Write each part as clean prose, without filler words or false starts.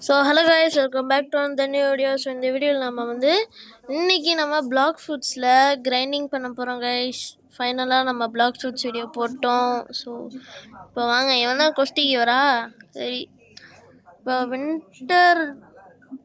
So hello guys, welcome back to the new video. So இந்த வீடியோவில் இன்னைக்கு நம்ம பிளாக் ஃப்ரூட்ஸில் கிரைண்டிங் பண்ண போகிறோம் கைஸ். ஃபைனலாக நம்ம பிளாக் ஃப்ரூட்ஸ் வீடியோ போட்டோம். ஸோ இப்போ வாங்க, இவன் தான் கொஸ்டிக்கு சரி. இப்போ வின்டர்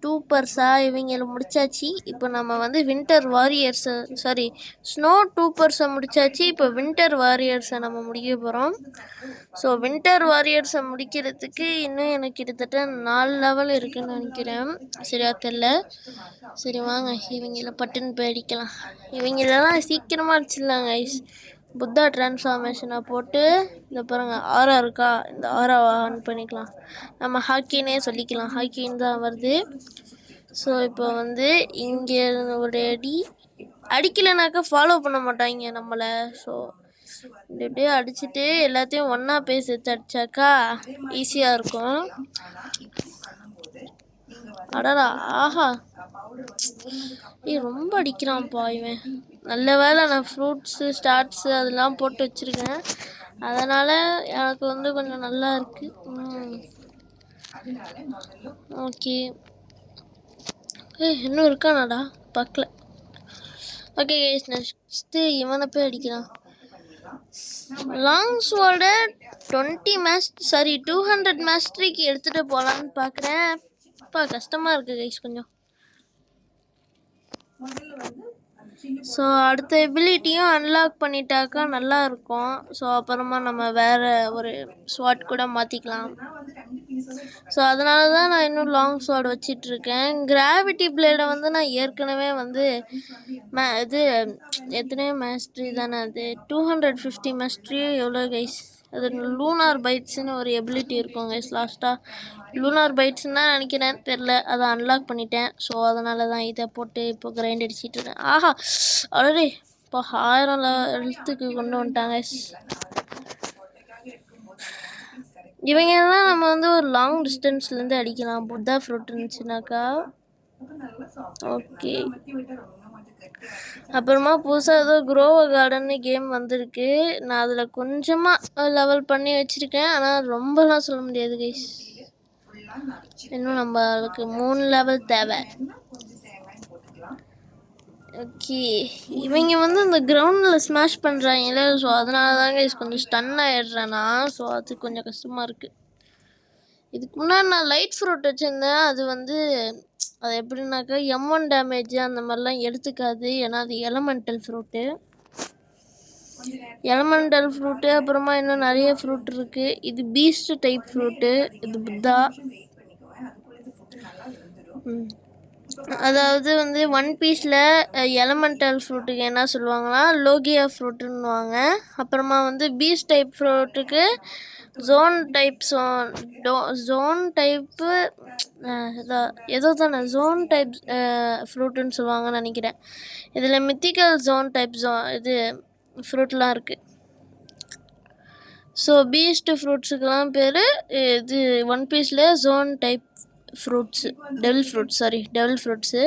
டூப்பர்ஸா இவங்களை முடிச்சாச்சு. இப்போ நம்ம வின்டர் வாரியர்ஸை ஸ்னோ டூப்பர்ஸை முடிச்சாச்சு. இப்போ வின்டர் வாரியர்ஸை நம்ம முடிக்க போகிறோம். ஸோ வின்டர் வாரியர்ஸை முடிக்கிறதுக்கு இன்னும் எனக்கு கிட்டத்தட்ட 4 லெவல் இருக்குதுன்னு நினைக்கிறேன். சரியா தெரில. சரி வாங்க, இவங்கள பட்டுன்னு போய் அடிக்கலாம். இவங்களெல்லாம் சீக்கிரமாக அடிச்சிடலாம் கைஸ். புத்தா டிரான்ஸ்ஃபார்மேஷனை போட்டு இந்த பாருங்க, ஆரா இருக்கா, இந்த ஆராவை ஆன் பண்ணிக்கலாம். நம்ம ஹாக்கின்னே சொல்லிக்கலாம், ஹாக்கின்னு தான் வருது. ஸோ இப்போ இங்கே ஒரு அடிக்கலைனாக்கா ஃபாலோ பண்ண மாட்டாங்க நம்மளை. ஸோ இப்படியே அடிச்சுட்டு எல்லாத்தையும் ஒன்றா போய் சேர்த்து அடித்தாக்கா ஈஸியாக இருக்கும். அடடா, ஆஹா, ரொம்ப அடிக்கிறான்ப்பா இவன். நல்ல வேலை நான் ஃப்ரூட்ஸு ஸ்டார்ட்ஸு அதெல்லாம் போட்டு வச்சுருக்கேன். அதனால் எனக்கு கொஞ்சம் நல்லா இருக்குது. ஓகே, இன்னும் இருக்கானாடா, பார்க்கல. ஓகே கைஸ், நெக்ஸ்ட்டு இவனை போய் அடிக்கிறான். லாங் ஸ்வார்டை 200 மாஸ்டரிக்கு எடுத்துகிட்டு போகலான்னு பார்க்குறேன். கஷ்டமாக இருக்குது கைஸ் கொஞ்சம். ஸோ அடுத்த எபிலிட்டியும் அன்லாக் பண்ணிட்டாக்கா நல்லா இருக்கும். ஸோ அப்புறமா நம்ம வேறு ஒரு ஸ்வாட் கூட மாற்றிக்கலாம். ஸோ அதனால தான் நான் இன்னும் லாங் ஸ்வாட் வச்சிட்ருக்கேன். கிராவிட்டி பிளேடை நான் ஏற்கனவே இது எத்தனையோ மாஸ்ட்ரி தானே, அது 250 மாஸ்ட்ரி எவ்வளோ கைஸ். அது லூனார் பைட்ஸ்னு ஒரு எபிலிட்டி இருக்கும் கைஸ். லாஸ்ட்டாக லூனார் பைட்ஸ்ன்னு தான் நினைக்கிறேன், தெரில. அதை அன்லாக் பண்ணிட்டேன். ஸோ அதனால தான் இதை போட்டு இப்போ கிரைண்ட் அடிச்சிட்டு இருக்கேன். ஆஹா, ஆல்ரெடி இப்போ 1000 எழுத்துக்கு கொண்டு வந்துட்டாங்க. இவங்கெல்லாம் நம்ம ஒரு லாங் டிஸ்டன்ஸ்லேருந்து அடிக்கலாம், புத்தா ஃப்ரூட் இருந்துச்சுனாக்கா. ஓகே, அப்புறமா புதுசாக ஏதோ குரோவ கார்டன்னு கேம் வந்திருக்கு. நான் அதில் கொஞ்சமாக லெவல் பண்ணி வச்சுருக்கேன். ஆனால் ரொம்பலாம் சொல்ல முடியாது கைஸ். இன்னும் நம்மளுக்கு 3 லெவல் தேவை. ஓகே, இவங்க இந்த கிரவுண்டில் ஸ்மாஷ் பண்ணுறாங்களே. ஸோ அதனால தான் கைஸ் கொஞ்சம் ஸ்டன் ஆகிடுறேன்னா. ஸோ அது கொஞ்சம் கஷ்டமாக இருக்குது. இதுக்கு முன்னாடி நான் லைட் ஃப்ரூட் வச்சுருந்தேன். அது எப்படின்னாக்கா M1 டேமேஜ் அந்த மாதிரிலாம் எடுத்துக்காது. ஏன்னா அது எலமெண்டல் ஃப்ரூட்டு. அப்புறமா இன்னும் நிறைய ஃப்ரூட் இருக்குது. இது பீஸ்ட் டைப் ஃப்ரூட்டு, இது புத்தா. அதாவது ஒன் பீஸில் எலமெண்டல் ஃப்ரூட்டுக்கு என்ன சொல்லுவாங்கன்னா லோகியா ஃப்ரூட்டுன்னுவாங்க. அப்புறமா பீஸ் டைப் ஃப்ரூட்டுக்கு ஜோன் டைப்பு ஏதோ தானே ஜோன் டைப் ஃப்ரூட்டுன்னு சொல்லுவாங்கன்னு நினைக்கிறேன். இதில் மித்திக்கல் ஜோன் டைப் இது ஃப்ரூட்லாம் இருக்குது. ஸோ பீஸ்ட் ஃப்ரூட்ஸுக்கெல்லாம் பேர் இது ஒன் பீஸில் zoan type fruits, devil fruits.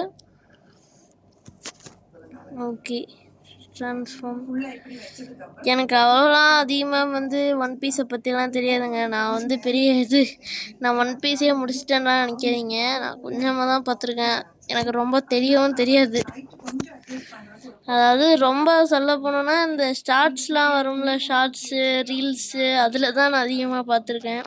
Okay, transform. எனக்கு அவ்வளோலாம் அதிகமாக ஒன் பீஸை பற்றிலாம் தெரியாதுங்க. நான் நான் ஒன் பீஸே முடிச்சிட்டேன்னா நினைக்காதீங்க. நான் கொஞ்சமாக தான் பார்த்துருக்கேன். எனக்கு ரொம்ப தெரியவும் தெரியாது. அதாவது ரொம்ப சொல்ல போனோன்னா இந்த ஷார்ட்ஸ்லாம் வரும்ல, ஷார்ட்ஸு ரீல்ஸு, அதில் தான் நான் அதிகமாக பார்த்துருக்கேன்.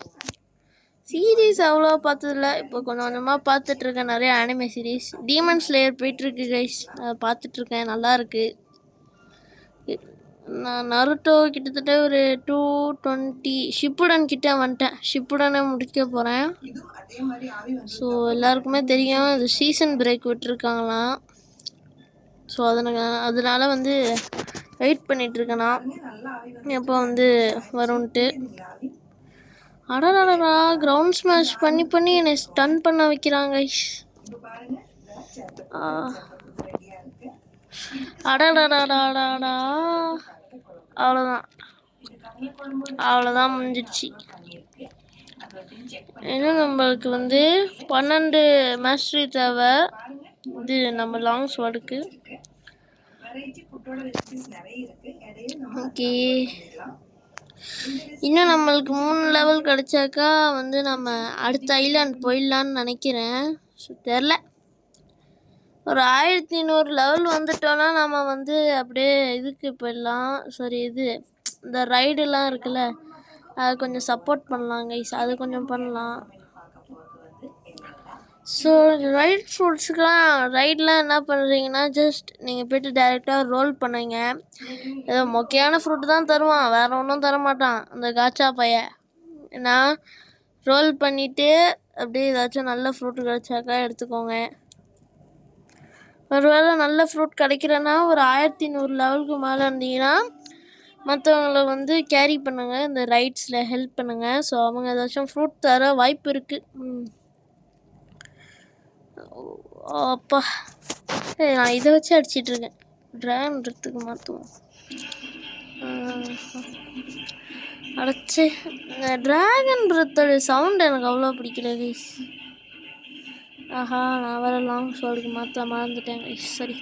சீரீஸ் அவ்வளோ பார்த்ததில்ல. இப்போ கொஞ்சம் கொஞ்சமாக பார்த்துட்ருக்கேன். நிறைய அனிமே சீரீஸ். டீமன் ஸ்லேயர் போயிட்டுருக்கு கைஸ், அதை பார்த்துட்ருக்கேன், நல்லாயிருக்கு. நான் நருட்டோ கிட்டத்தட்ட ஒரு 220 ஷிப்புடன் கிட்டே வந்துட்டேன். ஷிப்புடனே முடிக்க போகிறேன். ஸோ எல்லாருக்குமே தெரியும், இது சீசன் பிரேக் விட்டுருக்காங்களாம். ஸோ அதனால வெயிட் பண்ணிகிட்ருக்கேன் நான், எப்போ வரும்ன்ட்டு. அடடா, கிரவுண்ட் ஸ்மாஷ் பண்ணி என்னை ஸ்டன் பண்ண வைக்கிறாங்க. அடடா, அவ்வளோதான் முடிஞ்சிடுச்சு. இன்னும் நம்மளுக்கு 12 மாஸ்டரி தேவை. இது நம்ம லாங் ஸ்வாடுக்கு. ஓகே, இன்னும் நம்மளுக்கு 3 லெவல் கிடச்சாக்கா வந்து நம்ம அடுத்த ஐலாண்ட் போயிடலான்னு நினைக்கிறேன். ஸோ தெரில. ஒரு 1100 லெவல் வந்துட்டோன்னா நம்ம வந்து அப்படியே இதுக்கு போயிடலாம். சாரி, இந்த ரைடுலாம் இருக்குல்ல, அதை கொஞ்சம் சப்போர்ட் பண்ணலாம் கைஸ். அது கொஞ்சம் பண்ணலாம். ஸோ ரைட்லாம் என்ன பண்ணுறீங்கன்னா, ஜஸ்ட் நீங்கள் போய்ட்டு டேரெக்டாக ரோல் பண்ணுங்க. ஏதோ மொக்கையான ஃப்ரூட் தான் தருவான், வேறு ஒன்றும் தரமாட்டான் அந்த காச்சா பையன். நான் ரோல் பண்ணிவிட்டு அப்படியே ஏதாச்சும் நல்ல ஃப்ரூட் கிடச்சாக்கா எடுத்துக்கோங்க. ஒருவேளை நல்ல ஃப்ரூட் கிடைக்கிறேன்னா ஒரு 1100 லெவலுக்கு மேலே இருந்தீங்கன்னா மற்றவங்கள வந்து கேரி பண்ணுங்கள், இந்த ரைட்ஸில் ஹெல்ப் பண்ணுங்கள். ஸோ அவங்க ஏதாச்சும் ஃப்ரூட் தர வாய்ப்பு இருக்குது. அப்பா, நான் இதை வச்சு அடிச்சிட்ருக்கேன். ட்ராகன்றதுக்கு மாற்றுவோம். அடைச்சி இந்த ட்ராகன் பிரத்தோட சவுண்ட் எனக்கு அவ்வளோ பிடிக்கல கைஸ். ஆஹா, நான் வேறு லாங் ஷோலுக்கு மாற்ற மறந்துட்டேன் கைஸ். சரி,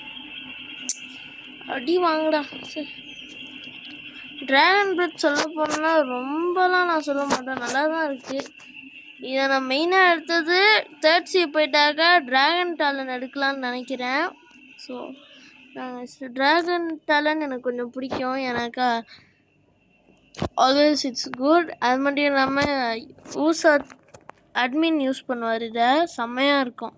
அடி வாங்கடா. சரி, ட்ராகன் பிரெத் சொல்ல போனோன்னா ரொம்பலாம் நான் சொல்ல மாட்டேன், நல்லா தான் இருக்குது. இதை நான் மெயினாக எடுத்தது 3rd sea போயிட்டாக்கா ட்ராகன் டாலன் எடுக்கலான்னு நினைக்கிறேன். ஸோ ட்ராகன் டாலன் எனக்கு கொஞ்சம் பிடிக்கும், எனக்கா ஆல்வேஸ் இட்ஸ் குட். அது மட்டும் இல்லாமல் ஊசா அட்மின் யூஸ் பண்ணுவார், இதை செம்மையாக இருக்கும்.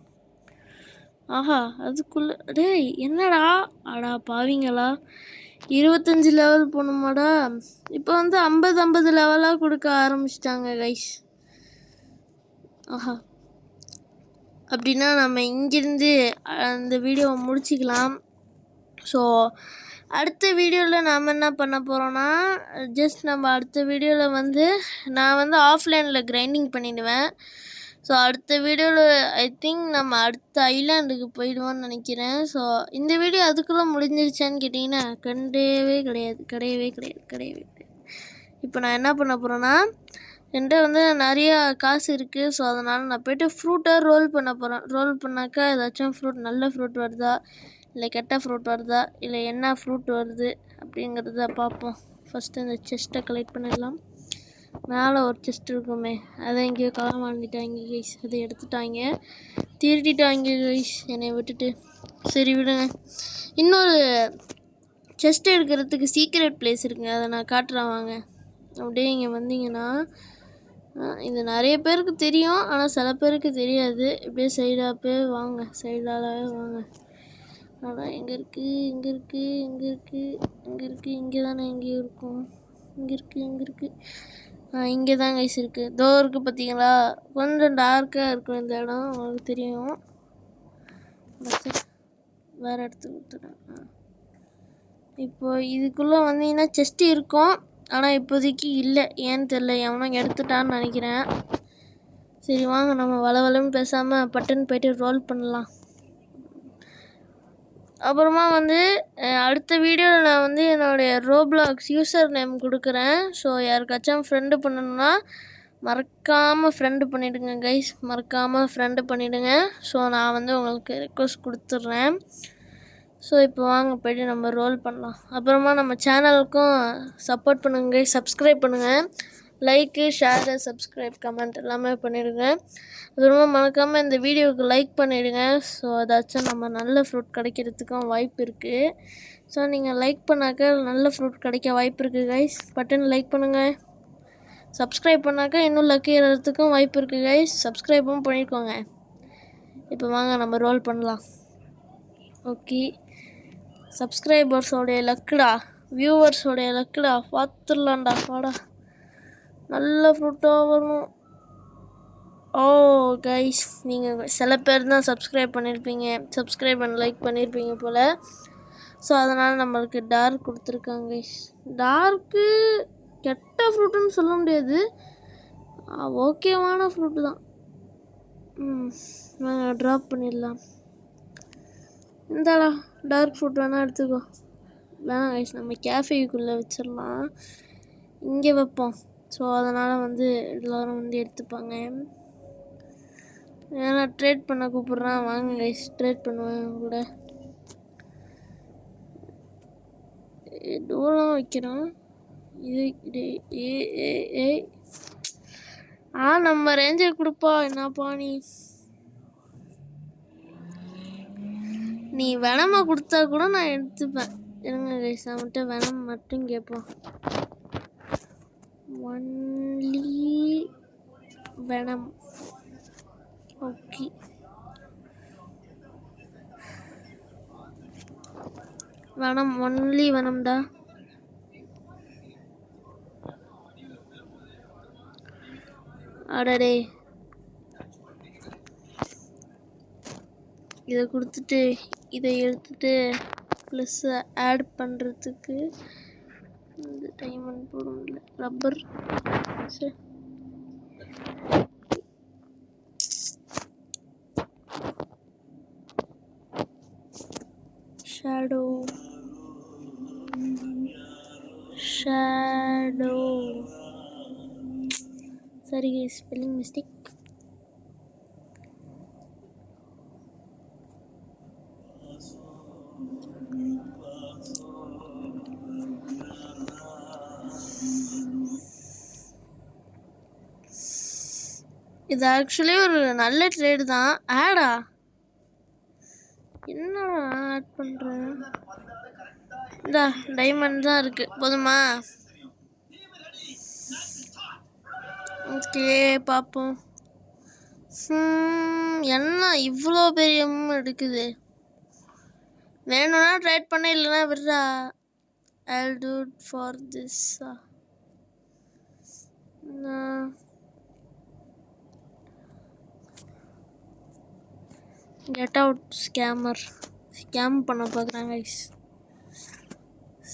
ஆஹா, அதுக்குள்ளே டேய் என்னடா, அடா பாவிங்களா, 25 லெவல் போகணுமாடா. இப்போ வந்து 50 லெவலாக கொடுக்க ஆரம்பிச்சிட்டாங்க கைஸ். ஆஹா, அப்படின்னா நம்ம இங்கேருந்து அந்த வீடியோவை முடிச்சிக்கலாம். ஸோ அடுத்த வீடியோவில் நாம் என்ன பண்ண போகிறோன்னா, ஜஸ்ட் நம்ம அடுத்த வீடியோவில் வந்து நான் வந்து ஆஃப்லைனில் கிரைண்டிங் பண்ணிடுவேன். ஸோ அடுத்த வீடியோவில் ஐ திங்க் நம்ம அடுத்த ஐலாண்டுக்கு போயிடுவோன்னு நினைக்கிறேன். ஸோ இந்த வீடியோ அதுக்குள்ளே முடிஞ்சிருச்சான்னு கேட்டிங்கன்னா கிடையவே கிடையாது. இப்போ நான் என்ன பண்ண போகிறேன்னா, என்கிட்ட வந்து நிறையா காசு இருக்குது. ஸோ அதனால் நான் போய்ட்டு ஃப்ரூட்டை ரோல் பண்ண போகிறேன். ரோல் பண்ணாக்கா ஏதாச்சும் ஃப்ரூட், நல்ல ஃப்ரூட் வருதா இல்லை கெட்ட ஃப்ரூட் வருதா இல்லை என்ன ஃப்ரூட் வருது அப்படிங்கிறத பார்ப்போம். ஃபஸ்ட்டு இந்த செஸ்ட்டை கலெக்ட் பண்ணிடலாம். மேலே ஒரு செஸ்ட் இருக்குமே, அதை எங்கேயோ களம் வாங்கிட்டாங்க கைஸ், அதை எடுத்துட்டாங்க, திருட்டிட்டாங்க கைஸ் என்னை விட்டுட்டு. சரி விடுங்க, இன்னொரு செஸ்ட் எடுக்கிறதுக்கு சீக்ரெட் பிளேஸ் இருக்குங்க, அதை நான் காட்டுறேன் வாங்க. அப்படியே இங்கே வந்தீங்கன்னா இது நிறைய பேருக்கு தெரியும், ஆனால் சில பேருக்கு தெரியாது. இப்படியே சைடாக போய் வாங்க, சைடால் வாங்க. ஆனால் எங்கே இருக்குது, இங்கே தானே எங்கேயும் இருக்கும். இங்கே இருக்குது இங்கே தான் கைஸ் இருக்குது. தோ இருக்குது பார்த்தீங்களா, கொஞ்சம் டார்க்காக இருக்கும் இந்த இடம், உங்களுக்கு தெரியும். வேறு இடத்துக்கு கொடுத்துட்டேன். இப்போது இதுக்குள்ளே வந்தீங்கன்னா செஸ்ட் இருக்கும், ஆனால் இப்போதைக்கு இல்லை, ஏன்னு தெரில, எவனோ எடுத்துட்டான்னு நினைக்கிறேன். சரி வாங்க, நம்ம வளவலன்னு பேசாமல் பட்டுன்னு போய்ட்டு ரோல் பண்ணலாம். அப்புறமா வந்து அடுத்த வீடியோவில் நான் வந்து என்னுடைய ரோப்ளாக்ஸ் யூசர் நேம் கொடுக்குறேன். ஸோ யாருக்காச்சும் ஃப்ரெண்டு பண்ணணுன்னா மறக்காமல் ஃப்ரெண்டு பண்ணிவிடுங்க கைஸ், மறக்காமல் ஃப்ரெண்டு பண்ணிவிடுங்க. ஸோ நான் வந்து உங்களுக்கு ரெக்வஸ்ட் கொடுத்துட்றேன். ஸோ இப்போ வாங்க போய்ட்டு நம்ம ரோல் பண்ணலாம். அப்புறமா நம்ம சேனலுக்கும் சப்போர்ட் பண்ணுங்க கைஸ், சப்ஸ்கிரைப் பண்ணுங்கள், லைக்கு, ஷேரு, சப்ஸ்கிரைப், கமெண்ட் எல்லாமே பண்ணிவிடுங்க. அப்புறமா மறக்காமல் இந்த வீடியோவுக்கு லைக் பண்ணிவிடுங்க. ஸோ அதாச்சும் நம்ம நல்ல ஃப்ரூட் கிடைக்கிறதுக்கும் வாய்ப்பு இருக்குது. ஸோ நீங்கள் லைக் பண்ணாக்க நல்ல ஃப்ரூட் கிடைக்க வாய்ப்பு இருக்குது கைஸ். பட்டன் லைக் பண்ணுங்கள். சப்ஸ்கிரைப் பண்ணாக்கா இன்னும் லக்கி ஏறதுக்கும் வாய்ப்பு இருக்குது கைஸ், சப்ஸ்கிரைப்பும் பண்ணிக்கோங்க. இப்போ வாங்க நம்ம ரோல் பண்ணலாம். ஓகே, சப்ஸ்கிரைபர்ஸோடைய லக்குடா, வியூவர்ஸோடைய லக்குடா, பார்த்துடலாம்டா, வாடா, நல்ல ஃப்ரூட்டாக வரும். ஓ கைஸ், நீங்கள் சில பேர் தான் சப்ஸ்கிரைப் பண்ணியிருப்பீங்க, சப்ஸ்கிரைப் அண்ட் லைக் பண்ணியிருப்பீங்க போல். ஸோ அதனால் நம்மளுக்கு டார்க் கொடுத்துருக்காங்க கைஸ். டார்க்கு கெட்ட ஃப்ரூட்டுன்னு சொல்ல முடியாது, ஓகேவான ஃப்ரூட்டு தான். நாங்கள் ட்ராப் பண்ணிடலாம். இந்தாடா டார்க் ஃப்ரூட் வேணால் எடுத்துக்கோ. வேணாம் கைஸ், நம்ம கேஃபேக்குள்ளே வச்சிடலாம், இங்கே வைப்போம். ஸோ அதனால் வந்து எல்லோரும் வந்து எடுத்துப்பாங்க. ஏன்னா ட்ரேட் பண்ண கூப்பிட்றான், வாங்க கைஸ் ட்ரேட் பண்ணுவேன் கூட. டோலாம் வைக்கிறான், நம்ம ரேஞ்சர் கொடுப்பா என்னப்பா நீ வெனமை கொடுத்தா கூட நான் எடுத்துப்பேன். இருங்க கைஸ், அவன்கிட்ட வெனம் மட்டும் கேட்போம். Only venom. Okay, venom, only வெனம்டா. அடடே, இதை கொடுத்துட்டு இதை எடுத்துட்டு ப்ளஸ் ஆட் பண்ணுறதுக்கு இந்த டைமண்ட் போடும்ல ரப்பர். சரி, ஷேடோ சரி, ஸ்பெல்லிங் மிஸ்டேக். இது ஆக்சுவலி ஒரு நல்ல ட்ரேடு தான். ஆடா என்னடா ஆட் பண்ணுறேன்? இந்த டைமண்ட் தான் இருக்குது, போதுமா? ஓகே, பார்ப்போம். என்ன இவ்வளோ பெரிய எடுக்குது? வேணும்னா ட்ரைட் பண்ண, இல்லைன்னா விட்றா. I'll do it for this. Get out, scammer. Scam பண்ண பார்க்குறாங்க guys.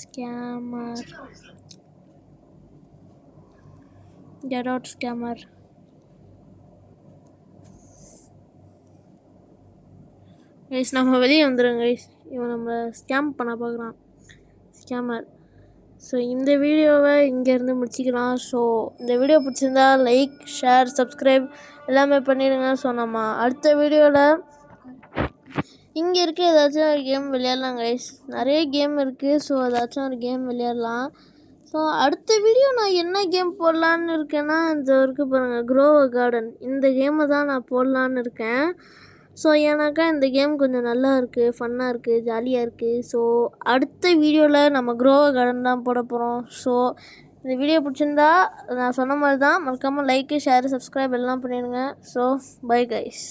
Scammer. Get out, scammer. guys, நம்ம வெளியே வந்துடுங்க guys. இவன் நம்ம ஸ்கேம் பண்ண பார்க்குறான், ஸ்கேமர். ஸோ இந்த வீடியோவை இங்கேருந்து முடிச்சிக்கலாம். ஸோ இந்த வீடியோ பிடிச்சிருந்தா லைக், ஷேர், சப்ஸ்கிரைப் எல்லாமே பண்ணிடுங்க. ஸோ நம்ம அடுத்த வீடியோவில் இங்கே இருக்க ஏதாச்சும் ஒரு கேம் விளையாடலாம் கைஸ். நிறைய கேம் இருக்குது, ஸோ ஏதாச்சும் ஒரு கேம் விளையாடலாம். ஸோ அடுத்த வீடியோ நான் என்ன கேம் போடலான்னு இருக்கேன்னா, இந்த இருக்குது பாருங்கள், க்ரோ அ கார்டன். இந்த கேமை தான் நான் போடலான்னு இருக்கேன். ஸோ ஏன்னாக்கா இந்த கேம் கொஞ்சம் நல்லா இருக்குது, ஃபன்னாக இருக்குது, ஜாலியாக இருக்குது. ஸோ அடுத்த வீடியோவில் நம்ம க்ரோ அ கார்டன் தான் போட போகிறோம். ஸோ இந்த வீடியோ பிடிச்சிருந்தா நான் சொன்ன மாதிரி தான் மறக்காமல் லைக்கு, ஷேரு, சப்ஸ்கிரைப் எல்லாம் பண்ணிடுங்க. So bye guys.